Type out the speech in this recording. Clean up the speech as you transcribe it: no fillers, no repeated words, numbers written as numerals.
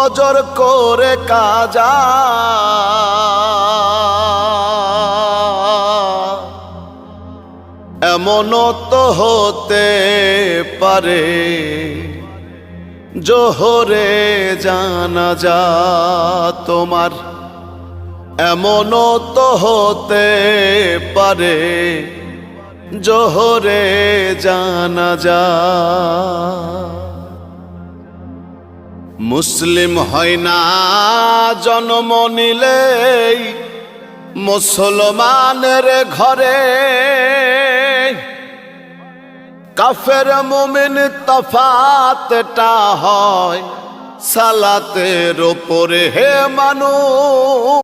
ফজর করে কাজা এমনও তো হতে পারে জোহরে জানাজা তোমার, এমনও তো হতে পারে জোহরে জানাজা। মুসলিম হয় না জন্ম নিলেই মুসলমানের ঘরে, কাফের মুমিন তফাতটা হয় সালাতের উপরে হে মানুষ।